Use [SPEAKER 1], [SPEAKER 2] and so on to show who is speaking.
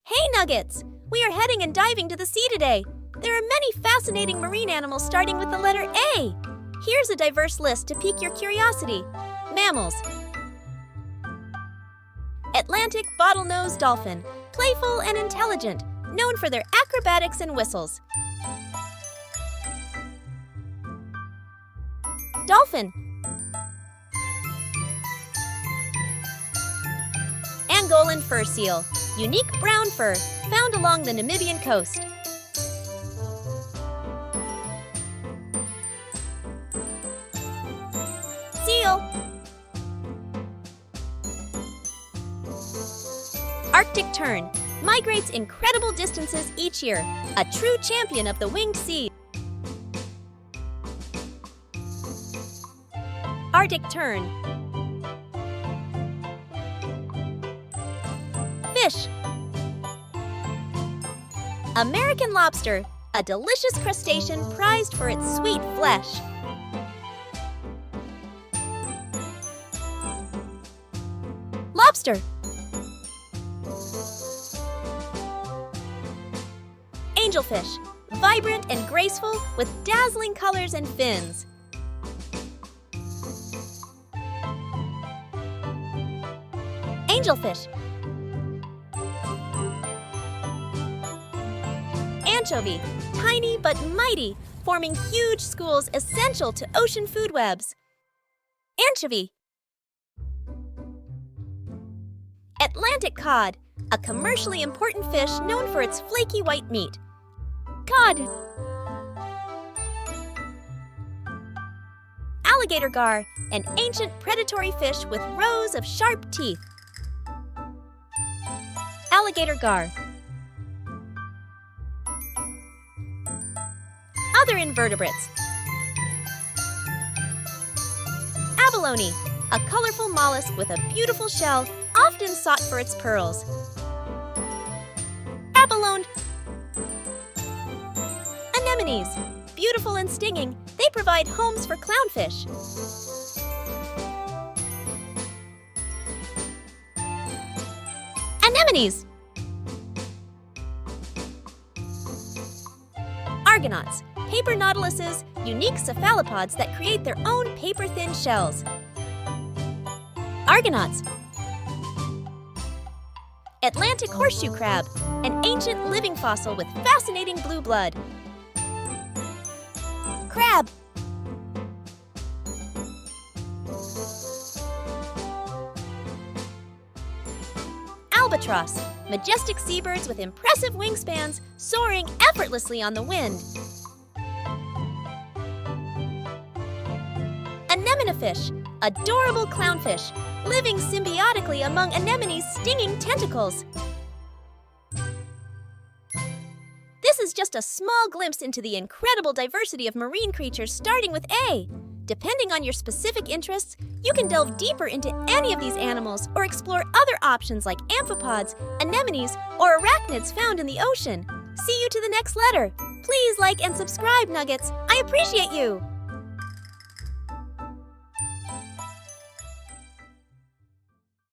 [SPEAKER 1] Hey Nuggets! We are heading and diving to the sea today. There are many fascinating marine animals starting with the letter A. Here's a diverse list to pique your curiosity. Mammals. Atlantic bottlenose dolphin, playful and intelligent, known for their acrobatics and whistles. Dolphin. Angolan fur seal, unique brown fur found along the Namibian coast. Seal. Arctic tern, migrates incredible distances each year, a true champion of the winged sea. Arctic tern. Fish. American lobster, a delicious crustacean prized for its sweet flesh. Lobster. Angelfish, vibrant and graceful with dazzling colors and fins. Angelfish. Anchovy, tiny but mighty, forming huge schools essential to ocean food webs. Anchovy. Atlantic cod, a commercially important fish known for its flaky white meat. Cod. Alligator gar, an ancient predatory fish with rows of sharp teeth. Alligator gar. Other invertebrates. Abalone, a colorful mollusk with a beautiful shell, often sought for its pearls. Abalone. Anemones, beautiful and stinging, they provide homes for clownfish. Anemones. Argonauts, paper nautiluses, unique cephalopods that create their own paper-thin shells. Argonauts. Atlantic horseshoe crab, an ancient living fossil with fascinating blue blood. Crab. Albatross, majestic seabirds with impressive wingspans, soaring effortlessly on the wind. Anemonefish, adorable clownfish, living symbiotically among anemones' stinging tentacles. This is just a small glimpse into the incredible diversity of marine creatures starting with A. Depending on your specific interests, you can delve deeper into any of these animals or explore other options like amphipods, anemones, or arachnids found in the ocean. See you to the next letter. Please like and subscribe, Nuggets. I appreciate you.